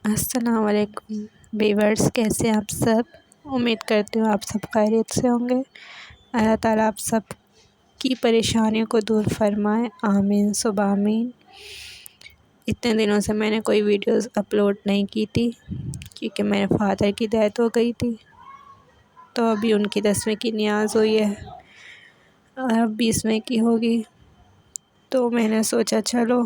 अस्सलाम वालेकुम व्यूअर्स, कैसे हैं आप सब। उम्मीद करती हूँ आप सब खैरियत से होंगे। अल्लाह ताला आप सब की परेशानियों को दूर फरमाए, आमीन सुबह आमीन। इतने दिनों से मैंने कोई वीडियोस अपलोड नहीं की थी क्योंकि मेरे फादर की डेथ हो गई थी। तो अभी उनकी 10वीं की नियाज़ हुई है और अब 20वें की होगी। तो मैंने सोचा चलो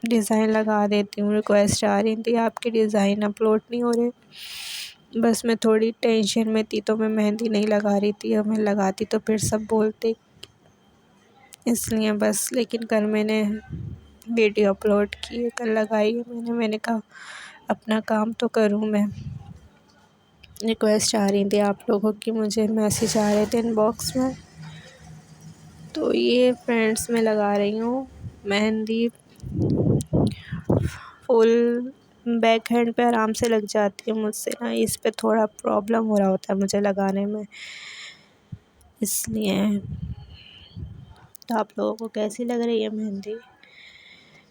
डिज़ाइन लगा देती हूँ। रिक्वेस्ट आ रही थी आपके डिज़ाइन अपलोड नहीं हो रहे। बस मैं थोड़ी टेंशन में थी तो मैं मेहंदी नहीं लगा रही थी, और मैं लगाती तो फिर सब बोलते, इसलिए बस। लेकिन कल मैंने वीडियो अपलोड की, कल लगाई मैंने कहा अपना काम तो करूँ मैं। रिक्वेस्ट आ रही थी आप लोगों की, मुझे मैसेज आ रहे थे इनबॉक्स में। तो ये फ्रेंड्स मैं लगा रही हूँ मेहंदी। फुल बैक हैंड पे आराम से लग जाती है, मुझसे ना इस पे थोड़ा प्रॉब्लम हो रहा होता है मुझे लगाने में, इसलिए। तो आप लोगों को कैसी लग रही है मेहंदी।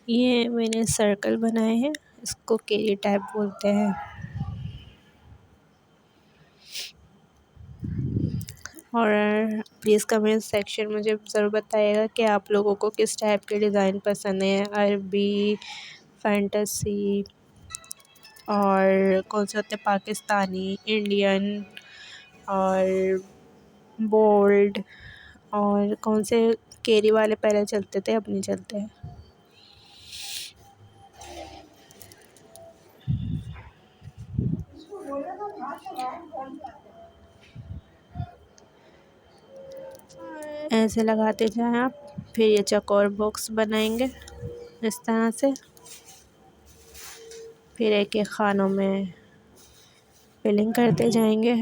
ये मैंने सर्कल बनाए हैं, इसको केरी टाइप बोलते हैं। और प्लीज़ कमेंट सेक्शन मुझे ज़रूर बताइएगा कि आप लोगों को किस टाइप के डिज़ाइन पसंद है। अरबी, फैंटेसी और कौन से होते हैं पाकिस्तानी, इंडियन और बोल्ड, और कौन से केरी वाले पहले चलते थे अब नहीं चलते हैं। ऐसे लगाते जाएं आप। फिर ये चौकोर बॉक्स बनाएंगे इस तरह से। फिर एक एक खानों में फिलिंग करते जाएंगे।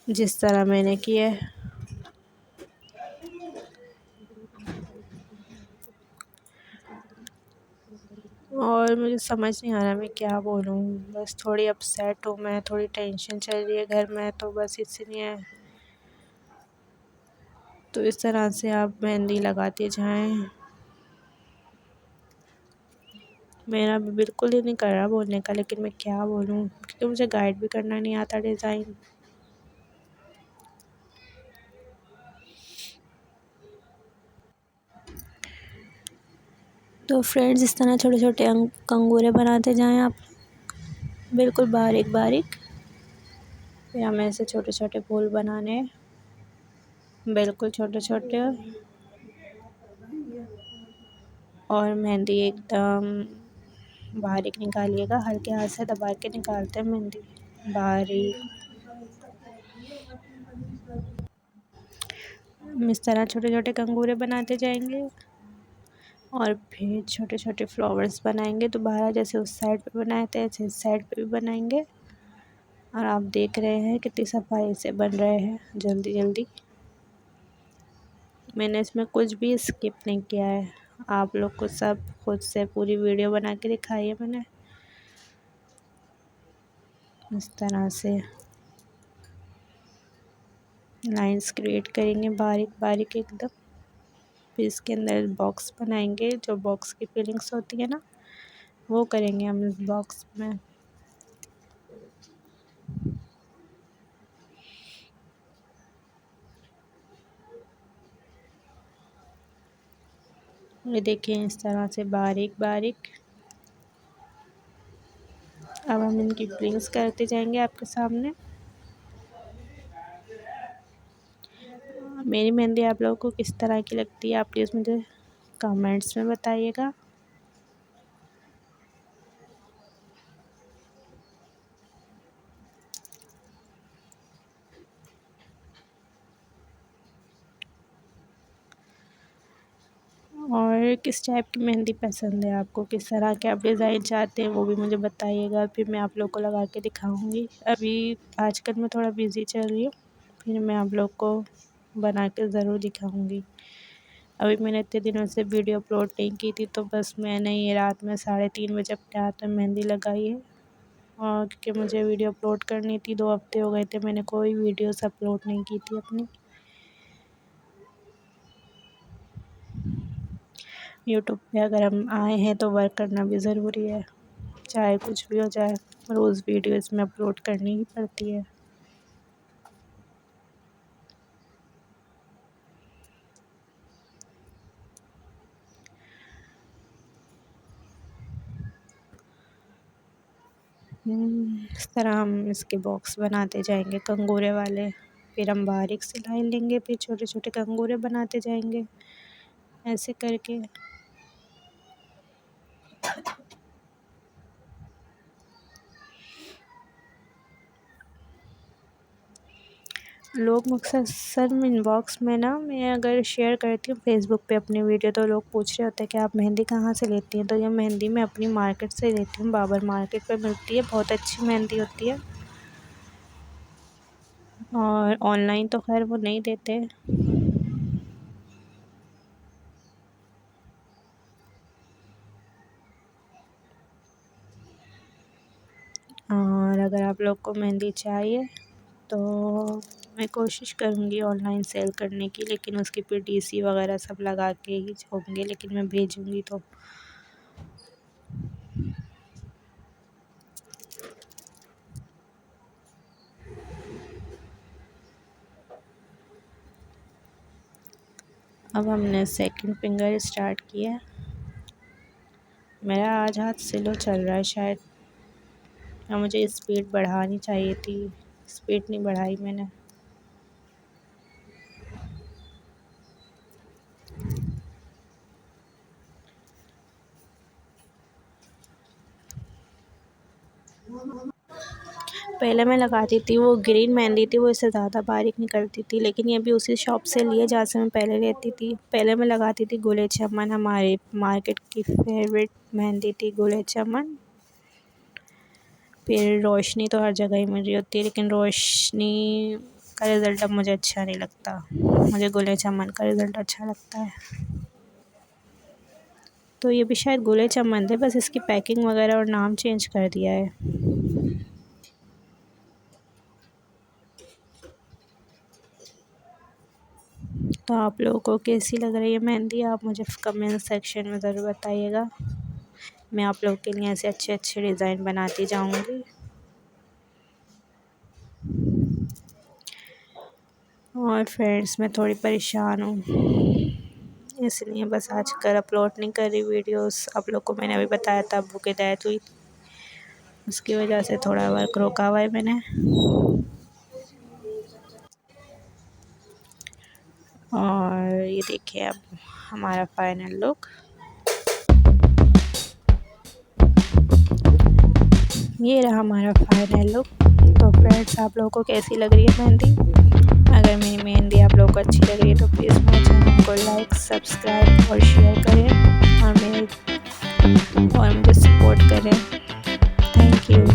जिस तरह मैंने किया है। और मुझे समझ नहीं आ रहा मैं क्या बोलूँ, बस थोड़ी अपसेट हूँ मैं, थोड़ी टेंशन चल रही है घर में, तो बस इसलिए। तो इस तरह से आप मेहंदी लगाते जाएं। मेरा भी बिल्कुल ही नहीं कर रहा बोलने का, लेकिन मैं क्या बोलूँ क्योंकि मुझे गाइड भी करना नहीं आता डिज़ाइन। तो फ्रेंड्स इस तरह छोटे छोटे कंगूरे बनाते जाएं आप, बिल्कुल बारीक बारीक। फिर हमें ऐसे छोटे छोटे फूल बनाने हैं, बिल्कुल छोटे छोटे। और मेहंदी एकदम बारीक निकालिएगा, हल्के हाथ से दबा के निकालते हैं मेहंदी बारीक। हम इस तरह छोटे छोटे कंगूरे बनाते जाएंगे और फिर छोटे छोटे फ्लावर्स बनाएंगे। दोबारा जैसे उस साइड पे बनाए थे ऐसे इस साइड पे भी बनाएंगे। और आप देख रहे हैं कितनी सफाई से बन रहे हैं, जल्दी जल्दी। मैंने इसमें कुछ भी स्किप नहीं किया है, आप लोग को सब खुद से पूरी वीडियो बना के दिखाई है मैंने। इस तरह से लाइंस क्रिएट करेंगे बारीक बारीक एकदम। फिर इसके अंदर बॉक्स बनाएंगे, जो बॉक्स की फीलिंग्स होती है ना वो करेंगे हम इस बॉक्स में। ये देखिए इस तरह से बारीक बारीक। अब हम इनकी फीलिंग्स करते जाएंगे आपके सामने। मेरी मेहंदी आप लोगों को किस तरह की लगती है आप प्लीज़ मुझे कमेंट्स में बताइएगा। और किस टाइप की मेहंदी पसंद है आपको, किस तरह के आप डिज़ाइन चाहते हैं वो भी मुझे बताइएगा। फिर मैं आप लोग को लगा के दिखाऊंगी। अभी आजकल मैं थोड़ा बिज़ी चल रही हूँ, फिर मैं आप लोग को बना के ज़रूर दिखाऊंगी। अभी मैंने इतने दिनों से वीडियो अपलोड नहीं की थी, तो बस मैंने ये रात में 3:30 बजे अपने हाथ में मेहंदी लगाई है। और क्योंकि मुझे वीडियो अपलोड करनी थी, 2 हफ्ते हो गए थे मैंने कोई वीडियोस अपलोड नहीं की थी अपनी। यूट्यूब पे अगर हम आए हैं तो वर्क करना भी ज़रूरी है, चाहे कुछ भी हो जाए, रोज़ वीडियो इसमें अपलोड करनी ही पड़ती है। इस तरह हम इसके बॉक्स बनाते जाएंगे कंगूरे वाले, फिर हम बारीक सिलाई लेंगे, फिर छोटे छोटे कंगूरे बनाते जाएंगे ऐसे करके। लोग मुझसे अक्सर इनबॉक्स में ना, मैं अगर शेयर करती हूँ फेसबुक पे अपनी वीडियो, तो लोग पूछ रहे होते हैं कि आप मेहंदी कहाँ से लेती हैं। तो ये मेहंदी मैं अपनी मार्केट से लेती हूँ, बाबर मार्केट पे मिलती है, बहुत अच्छी मेहंदी होती है। और ऑनलाइन तो खैर वो नहीं देते। और अगर आप लोग को मेहंदी चाहिए तो मैं कोशिश करूँगी ऑनलाइन सेल करने की, लेकिन उसकी फिर डीसी वगैरह सब लगा के ही होंगे, लेकिन मैं भेजूँगी तो। अब हमने सेकंड फिंगर स्टार्ट किया। मेरा आज हाथ स्लो चल रहा है शायद, या मुझे स्पीड बढ़ानी चाहिए थी, स्पीड नहीं बढ़ाई मैंने। पहले मैं लगाती थी वो ग्रीन मेहंदी थी, वो इससे ज़्यादा बारीक निकलती थी, लेकिन ये भी उसी शॉप से लिए जहाँ से मैं पहले लेती थी। पहले मैं लगाती थी गुले चमन, हमारे मार्केट की फेवरेट मेहंदी थी गुले चमन। फिर रोशनी तो हर जगह ही मिल रही होती है, लेकिन रोशनी का रिज़ल्ट अब मुझे अच्छा नहीं लगता, मुझे गुले चमन का रिज़ल्ट अच्छा लगता है। तो ये भी शायद गुले चमन थे, बस इसकी पैकिंग वगैरह और नाम चेंज कर दिया है। तो आप लोगों को कैसी लग रही है मेहंदी, आप मुझे कमेंट सेक्शन में ज़रूर बताइएगा। मैं आप लोगों के लिए ऐसे अच्छे अच्छे डिज़ाइन बनाती जाऊंगी। और फ्रेंड्स, मैं थोड़ी परेशान हूँ, इसलिए बस आजकल अपलोड नहीं कर रही वीडियोस। आप लोग को मैंने अभी बताया था अब्बू की डेथ हुई, उसकी वजह से थोड़ा वर्क रोका हुआ है मैंने। और ये देखिए अब हमारा फाइनल लुक, ये रहा हमारा फाइनल लुक। तो फ्रेंड्स, आप लोगों को कैसी लग रही है मेहंदी? अगर मेरी मेहंदी आप लोगों को अच्छी लग रही है तो प्लीज़ मेरे चैनल को लाइक, सब्सक्राइब और शेयर करें, और मुझे सपोर्ट करें। Thank you.